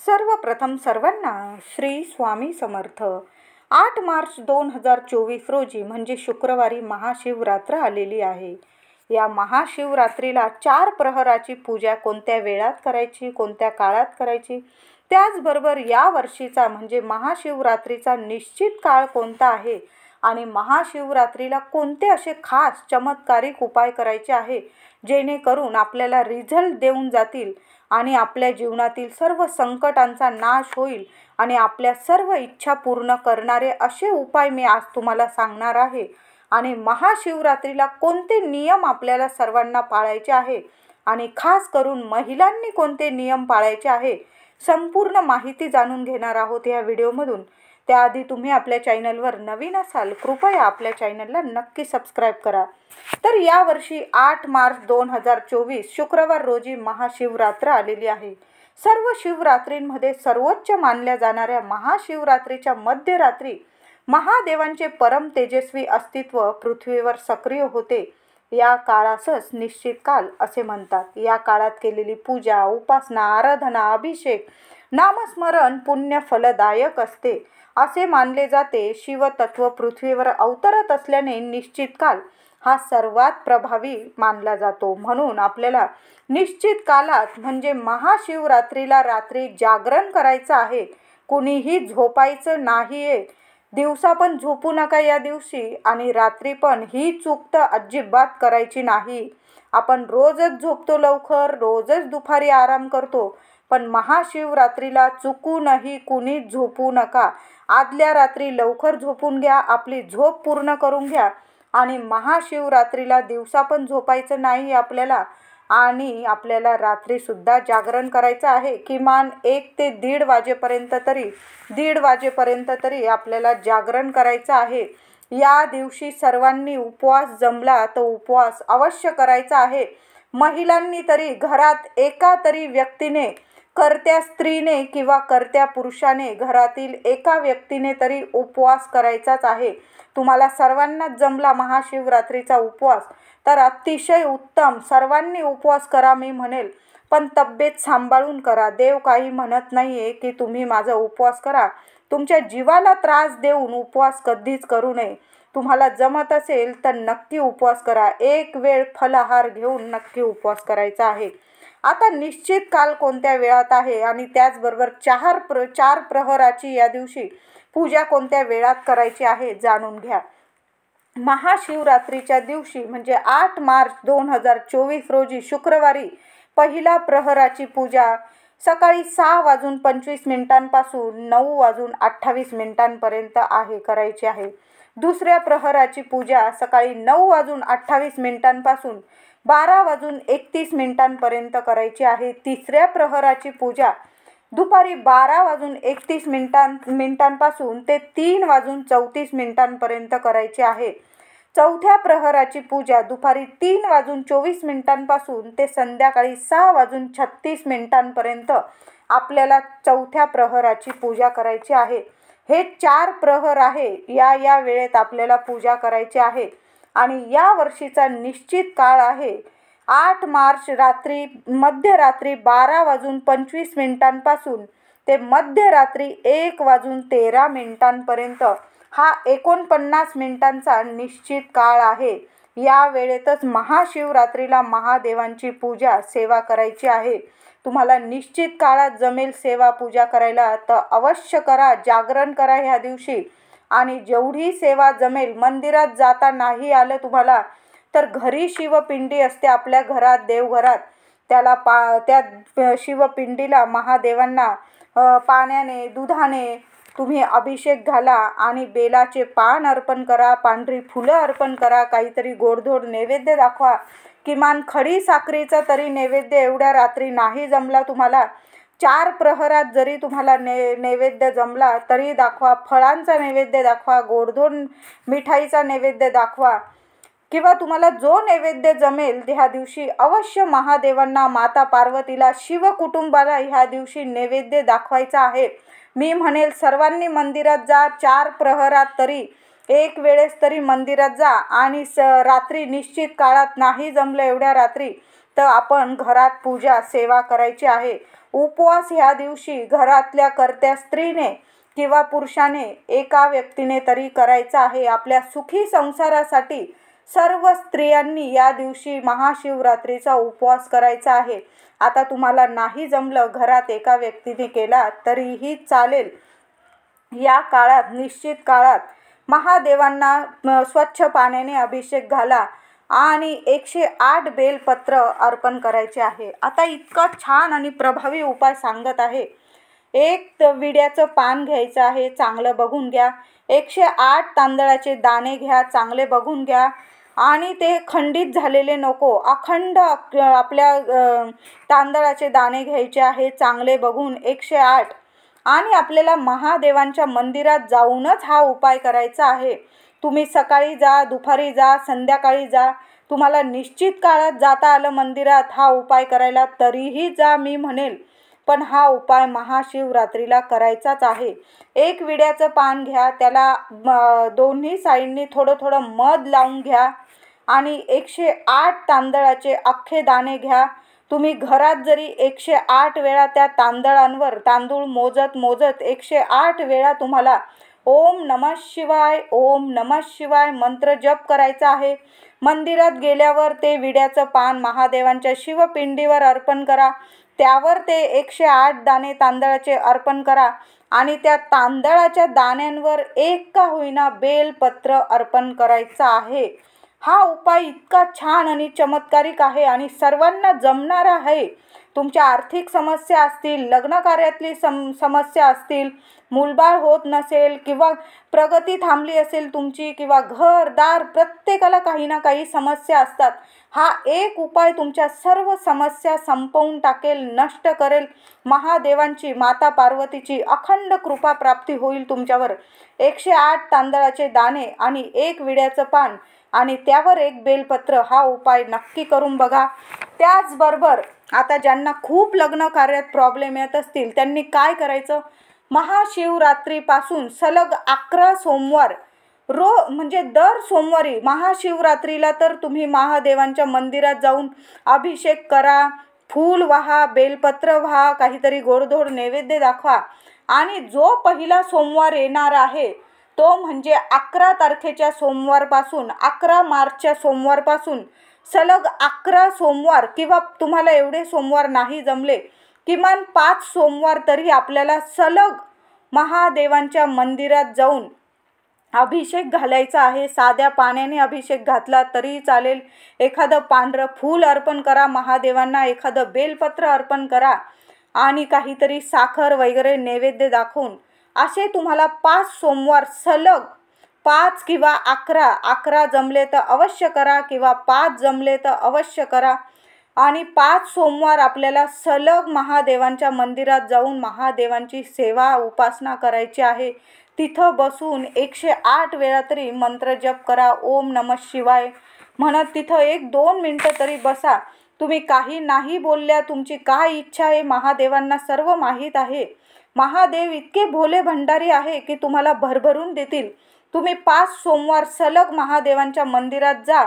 सर्वप्रथम सर्वांना श्री स्वामी समर्थ. 8 मार्च 2024 रोजी म्हणजे शुक्रवारी महाशिवरात्र आलेली आहे. या महाशिवरात्रीला 4 प्रहराची पूजा कोणत्या वेळात करायची, कोणत्या काळात करायची, त्याचबरोबर या वर्षीचा म्हणजे महाशिवरात्रीचा निश्चित काळ कोणता आहे आणि महाशिवरात्रीला कोणते असे खास चमत्कारिक उपाय करायचे आहे जेणेकरून आपल्याला रिझल्ट देऊन जातील आणि आपल्या जीवनातील सर्व संकटांचा नाश होईल आणि आपल्या सर्व इच्छा पूर्ण करणारे असे उपाय मी आज तुम्हाला सांगणार आहे. आणि महाशिवरात्रीला कोणते नियम आपल्याला सर्वांना पाळायचे आहे आणि खास करून महिलांनी कोणते नियम पाळायचे आहे, संपूर्ण माहिती जाणून घेणार आहोत या व्हिडिओमधून. त्याआधी तुम्ही आपल्या चॅनलवर नवीन असाल कृपया आपल्या चॅनलला नक्की सबस्क्राईब करा. तर यावर्षी 8 मार्च 2024 शुक्रवार रोजी महाशिवरात्र आलेली आहे. सर्व शिवरात्रींमध्ये सर्वोच्च मानल्या जाणाऱ्या महाशिवरात्रीच्या मध्यरात्री महादेवांचे परम तेजस्वी अस्तित्व पृथ्वीवर सक्रिय होते. या काळासच निश्चित काल असे म्हणतात. या काळात केलेली पूजा, उपासना, आराधना, अभिषेक, नामस्मरण पुण्य फलदायक असते असे मानले जाते. शिवतत्व पृथ्वीवर अवतरत असल्याने निश्चित काल हा सर्वात प्रभावी मानला जातो. म्हणून आपल्याला निश्चित कालात म्हणजे महाशिवरात्रीला रात्री जागरण करायचं आहे. कुणीही झोपायचं नाहीये. दिवसा पण झोपू नका या दिवशी आणि रात्री पण ही चूक तर अजिबात करायची नाही. आपण रोजच झोपतो लवकर, रोजच दुपारी आराम करतो, पण महाशिवरात्रीला चुकूनही कुणी झोपू नका. आदल्या रात्री लवकर झोपून घ्या, आपली झोप पूर्ण करून घ्या आणि महाशिवरात्रीला दिवसा पण झोपायचं नाही आपल्याला आणि आपल्याला रात्रीसुद्धा जागरण करायचं आहे. किमान 1 ते 1:30 वाजेपर्यंत तरी 1:30 वाजेपर्यंत तरी आपल्याला जागरण करायचं आहे. या दिवशी सर्वांनी उपवास जमला तर उपवास अवश्य करायचा आहे. महिलांनी तरी घरात एका तरी व्यक्तीने, कर्त्या स्त्रीने किंवा कर्त्या पुरुषाने घरातील एका व्यक्तीने तरी उपवास करायचाच आहे. तुम्हाला सर्वांनाच जमला महाशिवरात्रीचा उपवास तर अतिशय उत्तम, सर्वांनी उपवास करा मी म्हणेल, पण तब्येत सांभाळून करा. देव काही म्हणत नाहीये की तुम्ही माझा उपवास करा. तुमच्या जीवाला त्रास देऊन उपवास कधीच करू नये. तुम्हाला जमत असेल तर नक्की उपवास करा. एक वेळ फलाहार घेऊन नक्की उपवास करायचा आहे. आता निश्चित काल कोणत्या वेळात आहे आणि त्याचबरोबर 4 प्रहराची या दिवशी पूजा कोणत्या वेळात करायची आहे जाणून घ्या. महाशिवरात्रीच्या दिवशी म्हणजे 8 मार्च 2024 रोजी शुक्रवारी पहिला प्रहराची पूजा सकाळी 6:25 पासून 9:28 करायची आहे. दुसऱ्या प्रहराची पूजा सकाळी 9:28 पासून 12:31 करायची आहे. तिसऱ्या प्रहराची पूजा दुपारी 12:31 पासून ते 3:34 करायची आहे. चौथ्या प्रहराची पूजा दुपारी 3:24 पासून ते संध्याकाळी 6:36 आपल्याला चौथ्या प्रहराची पूजा करायची आहे. हे 4 प्रहर आहे. या वेळेत आपल्याला पूजा करायची आहे आणि या वर्षीचा निश्चित काळ आहे 8 मार्च मध्यरात्री 12:25 पासून ते मध्यरात्री 1:13 हा 49 मिनिटांचा निश्चित काळ आहे. या वेळेतच महाशिवरात्रीला महादेवांची पूजा सेवा करायची आहे. तुम्हाला निश्चित काळात जमेल सेवा पूजा करायला तर अवश्य करा. जागरण करा ह्या दिवशी आणि जेवढी सेवा जमेल, मंदिरात जाता नाही आलं तुम्हाला तर घरी शिवपिंडी असते आपल्या घरात, देवघरात, त्या शिवपिंडीला महादेवांना पाण्याने, दुधाने तुम्ही अभिषेक घाला आणि बेलाचे पान अर्पण करा, पांढरी फुलं अर्पण करा, काहीतरी गोडधोड नैवेद्य दाखवा. किमान खडी साखरेचा तरी नैवेद्य एवढ्या रात्री नाही जमला तुम्हाला, 4 प्रहरात जरी तुम्हाला नैवेद्य जमला तरी दाखवा. फळांचा नैवेद्य दाखवा, गोडधोड मिठाईचा नैवेद्य दाखवा किंवा तुम्हाला जो नैवेद्य जमेल ह्या दिवशी अवश्य महादेवांना, माता पार्वतीला, शिवकुटुंबाला ह्या दिवशी नैवेद्य दाखवायचा आहे. मी म्हणेल सर्वांनी मंदिरात जा. 4 प्रहरात तरी एक वेळेस तरी मंदिरात जा आणि रात्री निश्चित काळात नाही जमलं एवढ्या रात्री तर आपण घरात पूजा सेवा करायची आहे. उपवास ह्या दिवशी घरातल्या कर्त्या स्त्रीने किंवा पुरुषाने एका व्यक्तीने तरी करायचा आहे. आपल्या सुखी संसारासाठी सर्व स्त्रियांनी या दिवशी महाशिवरात्रीचा उपवास करायचा आहे. आता तुम्हाला नाही जमलं, घरात एका व्यक्तीने केला तरीही चालेल. या काळात निश्चित काळात महादेवांना स्वच्छ पाण्याने अभिषेक घाला आणि 108 बेलपत्र अर्पण करायचे आहे. आता इतका छान आणि प्रभावी उपाय सांगत आहे. एक विड्याचं पान घ्यायचं आहे, चांगलं बघून घ्या. 108 तांदळाचे दाणे घ्या, चांगले बघून घ्या आणि ते खंडित झालेले नको, अखंड आपल्या तांदळाचे दाणे घ्यायचे आहे, चांगले बघून 108. आणि आपल्याला महादेवांच्या मंदिरात जाऊनच हा उपाय करायचा आहे. तुम्ही सकाळी जा, दुपारी जा, संध्याकाळी जा, तुम्हाला निश्चित काळात जाता आलं मंदिरात हा उपाय करायला तरीही जा मी म्हणेल, पण हा उपाय महाशिवरात्रीला करायचाच आहे. एक विड्याचं पान घ्या, त्याला दोन्ही साईडनी थोडं थोडं मध लावून घ्या आणि 108 तांदळाचे अख्खे दाणे घ्या. तुम्ही घरात जरी 108 वेळा त्या तांदळांवर तांदूळ मोजत 108 वेळा तुम्हाला ओम नमः शिवाय, ओम नमः शिवाय मंत्र जप करायचा आहे. मंदिरात गेल्यावर ते विड्याचं पान महादेवांच्या शिवपिंडीवर अर्पण करा. त्यावर ते 108 दाणे तांदळाचे अर्पण करा आणि त्या तांदळाच्या दाण्यांवर एक का होईना बेलपत्र अर्पण करायचं आहे. हा उपाय इतका छान आणि चमत्कारिक आहे आणि सर्वांना जमणारा आहे. तुमच्या आर्थिक समस्या असतील, लग्न कार्यातली समस्या असतील, मूलबाळ होत नसेल किंवा प्रगती थांबली असेल तुमची किंवा घरदार, प्रत्येकाला काही ना काही समस्या असतात. हा एक उपाय तुमच्या सर्व समस्या संपवून टाकेल, नष्ट करेल. महादेवांची, माता पार्वतीची अखंड कृपा प्राप्ती होईल तुमच्यावर. 108 तांदळाचे दाणे आणि एक विड्याचं पान आणि त्यावर एक बेलपत्र हा उपाय नक्की करून बघा. त्याचबरोबर आता ज्यांना खूप लग्न कार्यात प्रॉब्लेम येत असतील त्यांनी काय करायचं, महाशिवरात्रीपासून सलग 11 सोमवार म्हणजे दर सोमवारी महाशिवरात्रीला तर तुम्ही महादेवांच्या मंदिरात जाऊन अभिषेक करा, फूल वाहा, बेलपत्र वाहा, काहीतरी गोडधोड नैवेद्य दाखवा आणि जो पहिला सोमवार येणार आहे तो म्हणजे 11 तारखेच्या सोमवारपासून 11 मार्चच्या सोमवारपासून सलग 11 सोमवार किंवा तुम्हाला एवढे सोमवार नाही जमले किमान 5 सोमवार तरी आपल्याला सलग महादेवांच्या मंदिरात जाऊन अभिषेक घालायचा आहे. साध्या पाण्याने अभिषेक घातला तरी चालेल. एखादं पांढरं फूल अर्पण करा महादेवांना, एखादं बेलपत्र अर्पण करा आणि काहीतरी साखर वगैरे नैवेद्य दाखवून असे तुम्हाला 5 सोमवार सलग 5 किंवा 11 जमले तर अवश्य करा किंवा 5 जमले तर अवश्य करा. आणि 5 सोमवार आपल्याला सलग महादेवांच्या मंदिरात जाऊन महादेवांची सेवा उपासना करायची आहे. तिथं बसून 108 वेळा तरी मंत्र जप करा, ओम नमः शिवाय म्हणत तिथं 1-2 मिनटं तरी बसा. तुम्ही काही नाही बोलल्या, तुमची काय इच्छा आहे महादेवांना सर्व माहीत आहे. महादेव इतके भोले भंडारी आहे की तुम्हाला भरभरून देतील. तुम्ही 5 सोमवार सलग महादेवांच्या मंदिरात जा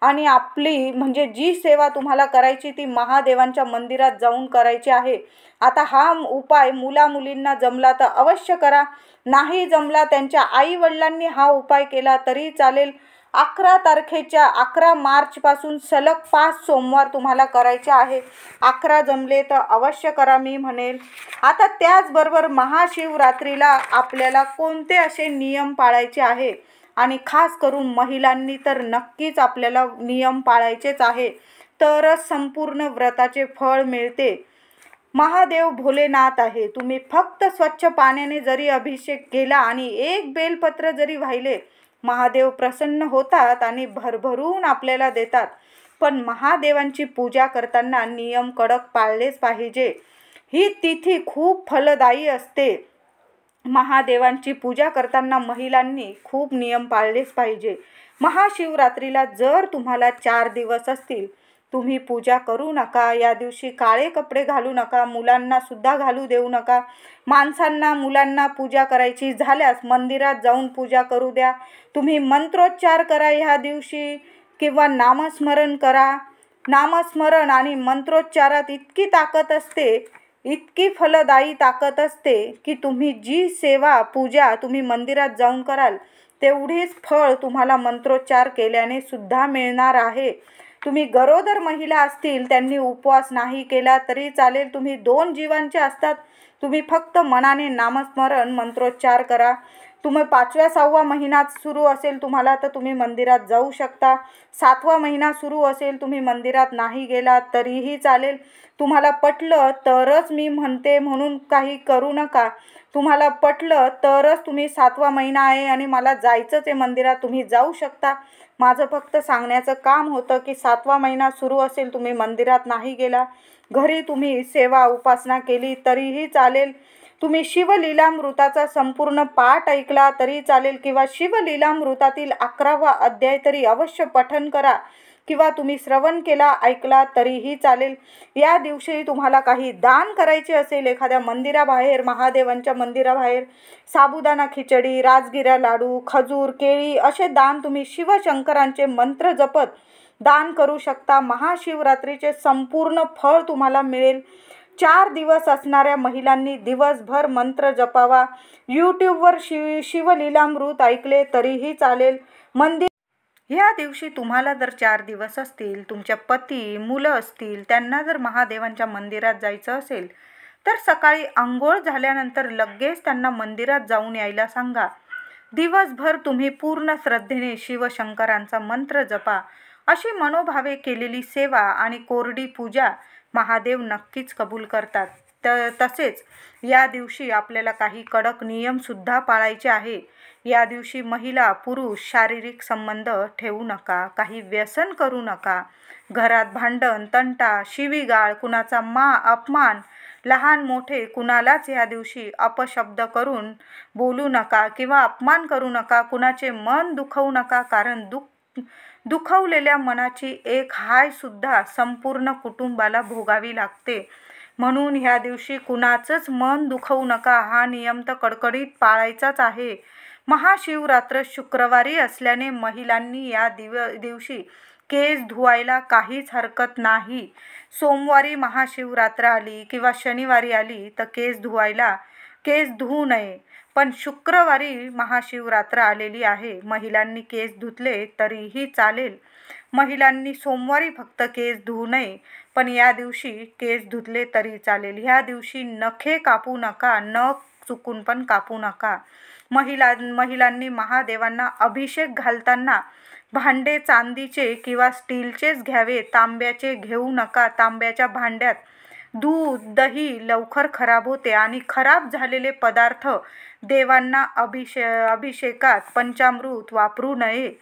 आणि आपली म्हणजे जी सेवा तुम्हाला करायची ती महादेवांच्या मंदिरात जाऊन करायची आहे. आता हा उपाय मुलामुलींना जमला तर अवश्य करा, नाही जमला त्यांच्या आई वडिलांनी हा उपाय केला तरी चालेल. 11 तारखेच्या 11 मार्चपासून सलग 5 सोमवार तुम्हाला करायचे आहे. 11 जमले तर अवश्य करा मी म्हणेल. आता त्याचबरोबर महाशिवरात्रीला आपल्याला कोणते असे नियम पाळायचे आहे आणि खास करून महिलांनी तर नक्कीच आपल्याला नियम पाळायचेच आहे, तरच संपूर्ण व्रताचे फळ मिळते. महादेव भोलेनाथ आहे. तुम्ही फक्त स्वच्छ पाण्याने जरी अभिषेक केला आणि एक बेलपत्र जरी वाहिले, महादेव प्रसन्न होतात आणि भरभरून आपल्याला देतात. पण महादेवांची पूजा करताना नियम कडक पाळलेच पाहिजे. ही तिथी खूप फलदायी असते. महादेवांची पूजा करताना महिलांनी खूप नियम पाळलेच पाहिजे. महाशिवरात्रीला जर तुम्हाला 4 दिवस असतील, तुम्ही पूजा करू नका. या दिवशी काळे कपडे घालू नका, मुलांना सुद्धा घालू देऊ नका. माणसांना, मुलांना पूजा करायची झाल्यास मंदिरात जाऊन पूजा करू द्या. तुम्ही मंत्रोच्चार करा ह्या दिवशी किंवा नामस्मरण करा. नामस्मरण आणि मंत्रोच्चारात इतकी ताकद असते इतकी फलदायी ताकद असते की तुम्ही जी सेवा पूजा तुम्ही मंदिरात जाऊन कराल तेवढीच फळ तुम्हाला मंत्रोच्चार केल्याने सुद्धा मिळणार आहे. तुम्ही गरोदर महिला असतील त्यांनी उपवास नाही केला तरी चालेल. तुम्ही 2 जीवांचे असतात, तुम्ही फक्त मनाने नामस्मरण मंत्रोच्चार करा. तुम्ही 5व्या 6व्या महिन्यात सुरू असेल तुम्हाला तर तुम्ही मंदिरात जाऊ शकता. 7वा महिना सुरू असेल तुम्ही मंदिरात नाही गेलात तरीही चालेल. तुम्हाला पटलं तरच मी म्हणते म्हणून काही करू नका. तुम्हाला पटलं तरच तुम्ही 7वा महिना आहे आणि मला जायचंच आहे मंदिरात, तुम्ही जाऊ शकता. माझं फक्त सांगण्याचं काम होतं की 7वा महिना सुरू असेल तुम्ही मंदिरात नाही गेला, घरी तुम्ही सेवा उपासना केली तरीही चालेल. तुम्ही शिवलीलामृताचा संपूर्ण पाठ ऐकला तरी चालेल किंवा शिवलीलामृतातील 11वा अध्याय तरी अवश्य पठन करा किंवा तुम्ही श्रवण केला ऐकला तरीही चालेल. या दिवशी तुम्हाला काही दान करायचे असेल एखाद्या मंदिराबाहेर, महादेवांच्या मंदिराबाहेर साबुदाणा खिचडी, राजगिरा लाडू, खजूर, केळी असे दान तुम्ही शिवशंकरांचे मंत्र जपत दान करू शकता. महाशिवरात्रीचे संपूर्ण फळ तुम्हाला मिळेल. 4 दिवस असणाऱ्या महिलांनी दिवसभर मंत्र जपावा. यूट्यूबवर शिवलीलामृत ऐकले तरीही चालेल. ह्या दिवशी तुम्हाला जर 4 दिवस असतील, तुमच्या पती मुलं असतील, त्यांना जर महादेवांच्या मंदिरात जायचं असेल तर सकाळी अंघोळ झाल्यानंतर लगेच त्यांना मंदिरात जाऊन यायला सांगा. दिवसभर तुम्ही पूर्ण श्रद्धेने शिवशंकरांचा मंत्र जपा. अशी मनोभावे केलेली सेवा आणि कोरडी पूजा महादेव नक्कीच कबूल करतात. तसेच या दिवशी आपल्याला काही कडक नियमसुद्धा पाळायचे आहे. या दिवशी महिला पुरुष शारीरिक संबंध ठेवू नका, काही व्यसन करू नका. घरात भांडण तंटा शिवीगाळ कुणाचा अपमान लहान मोठे कुणालाच या दिवशी अपशब्द करून बोलू नका किंवा अपमान करू नका. कुणाचे मन दुखवू नका, कारण दुखवलेल्या मनाची एक हाय सुद्धा संपूर्ण कुटुंबाला भोगावी लागते. म्हणून ह्या दिवशी कुणाचंच मन दुखवू नका. हा नियम तर कडकडीत पाळायचाच आहे. महाशिवरात्र शुक्रवारी असल्याने महिलांनी या दिवशी केस धुवायला काहीच हरकत नाही. सोमवारी महाशिवरात्र आली किंवा शनिवारी आली तर केस धुवू नये. पण शुक्रवारी महाशिवरात्र आलेली आहे, महिलांनी केस धुतले तरीही चालेल. महिलांनी सोमवारी फक्त केस धुवू नये, पण या दिवशी केस धुतले तरी चालेल. ह्या दिवशी नखे कापू नका, नख चुकून पण कापू नका. महिलांनी महादेवांना अभिषेक घालताना भांडे चांदीचे किंवा स्टीलचेच घ्यावे, तांब्याचे घेऊ नका. तांब्याच्या भांड्यात दूध दही लवकर खराब होते आणि खराब झालेले पदार्थ देवांना अभिषेकात पंचामृत वापरू नये.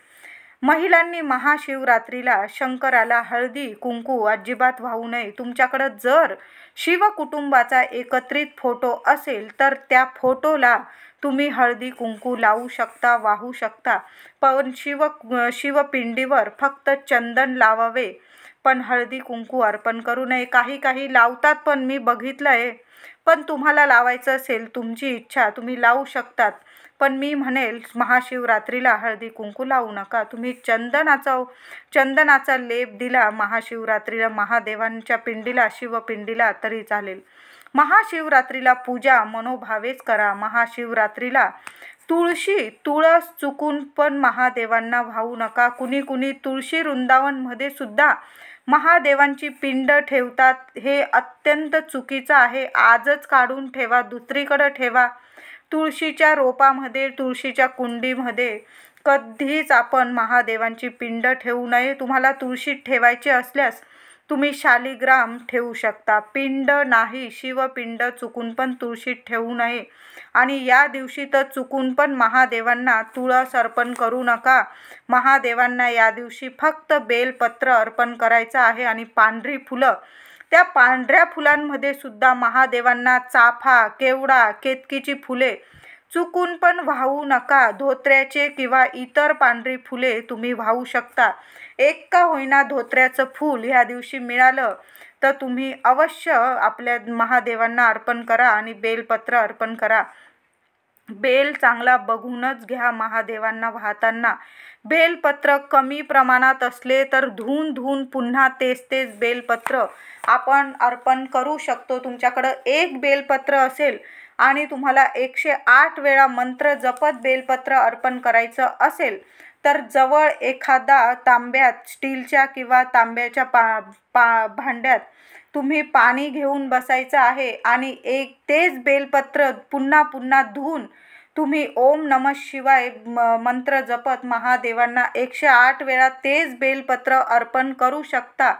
महिलांनी महाशिवरात्रीला शंकराला हळदी कुंकू अजिबात वाहू नये. तुमच्याकडं जर शिवकुटुंबाचा एकत्रित फोटो असेल तर त्या फोटोला तुम्ही हळदी कुंकू लावू शकता, वाहू शकता. पण शिवपिंडीवर फक्त चंदन लावावे, पण हळदी कुंकू अर्पण करू नये. काही लावतात पण मी बघितलं आहे. पण तुम्हाला लावायचं असेल, तुमची इच्छा, तुम्ही लावू शकतात. पण मी म्हणेल महाशिवरात्रीला हळदी कुंकू लावू नका. तुम्ही चंदनाचा लेप दिला महाशिवरात्रीला महादेवांच्या पिंडीला, शिवपिंडीला तरी चालेल. महाशिवरात्रीला पूजा मनोभावेच करा. महाशिवरात्रीला तुळस चुकून पण महादेवांना वाहू नका. कुणी तुळशी वृंदावनमध्ये सुद्धा महादेवांची पिंड ठेवतात. हे अत्यंत चुकीचं आहे. आजच काढून ठेवा, दुसरीकडे ठेवा. तुळशीच्या रोपामध्ये, तुळशीच्या कुंडीमध्ये कधीच आपण महादेवांची पिंड ठेवू नये. तुम्हाला तुळशीत ठेवायचे असल्यास तुम्ही शालिग्राम ठेवू शकता, पिंड नाही. शिवपिंड चुकून पण तुळशीत ठेवू नये. आणि या दिवशी तर चुकून पण महादेवांना तुळस अर्पण करू नका. महादेवांना या दिवशी फक्त बेलपत्र अर्पण करायचं आहे आणि पांढरी फुलं. त्या पांढऱ्या फुलांमध्ये सुद्धा महादेवांना चाफा, केवडा, केतकीची फुले चुकून पण वाहू नका. धोत्र्याचे किंवा इतर पांढरी फुले तुम्ही वाहू शकता. एक का होईना धोत्र्याचं फूल ह्या दिवशी मिळालं तर तुम्ही अवश्य आपल्या महादेवांना अर्पण करा आणि बेलपत्र अर्पण करा. बेल चांगला बघूनच घ्या महादेवांना वाहताना. बेलपत्र कमी प्रमाणात असले तर धुवून पुन्हा तेच बेलपत्र आपण अर्पण करू शकतो. तुमच्याकडं एक बेलपत्र असेल आणि तुम्हाला 108 वेळा मंत्र जपत बेलपत्र अर्पण करायचं असेल तर जवळ एखादा तांब्यात, स्टीलच्या किंवा तांब्याच्या भांड्यात तुम्ही पाणी घेऊन बसायचं आहे आणि तेच बेलपत्र पुन्हा धुवून तुम्ही ओम नमः शिवाय मंत्र जपत महादेवांना 108 वेळा तेच बेलपत्र अर्पण करू शकता.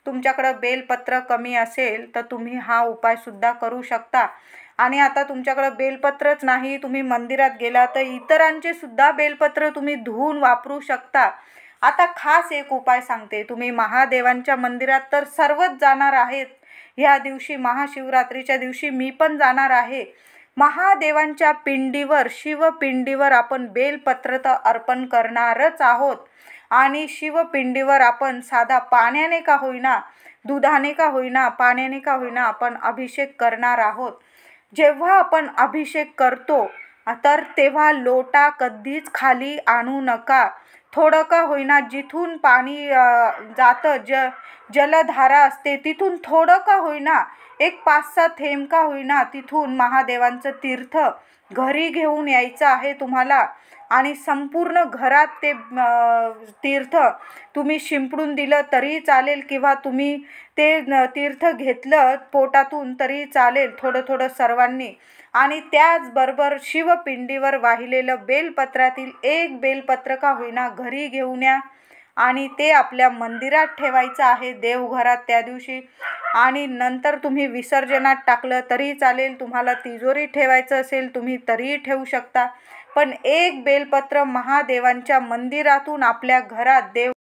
तुमच्याकडं बेलपत्र कमी असेल तर तुम्ही हा उपायसुद्धा करू शकता. आणि आता तुमच्याकडं बेलपत्रच नाही, तुम्ही मंदिरात गेला तर इतरांचे सुद्धा बेलपत्र तुम्ही धुवून वापरू शकता. आता खास एक उपाय सांगते. तुम्ही महादेवांच्या मंदिरात तर सर्वच जाणार आहेत. ह्या दिवशी महाशिवरात्रीच्या दिवशी मी पण जाणार आहे. महादेवांच्या पिंडीवर, शिवपिंडीवर आपण बेलपत्र तर अर्पण करणारच आहोत. आणि शिवपिंडीवर आपण साधा पाण्याने का होईना, दुधाने का होईना, पाण्याने का होईना आपण अभिषेक करणार आहोत. जेव्हा आपण अभिषेक करतो तर तेव्हा लोटा कधीच खाली आणू नका. थोडं का होईना जिथून पाणी जातं, जलधारा असते तिथून थोडं का होईना, एक 5-6 थेंब का होईना तिथून महादेवांचं तीर्थ घरी घेऊन यायचं आहे तुम्हाला. आणि संपूर्ण घरात ते तीर्थ तुम्ही शिंपडून दिलं तरी चालेल किंवा तुम्ही ते तीर्थ घेतलं पोटातून तरी चालेल, थोडं सर्वांनी. आणि त्याचबरोबर शिवपिंडीवर वाहिलेलं बेलपत्रातील एक बेलपत्र का होईना घरी घेऊन या आणि ते आपल्या मंदिरात ठेवायचं आहे देवघरात त्या दिवशी. आणि नंतर तुम्ही विसर्जनात टाकलं तरी चालेल, तुम्हाला तिजोरीत ठेवायचं असेल तुम्ही तरीही ठेवू शकता. पण एक बेलपत्र महादेवांच्या मंदिरातून आपल्या घरात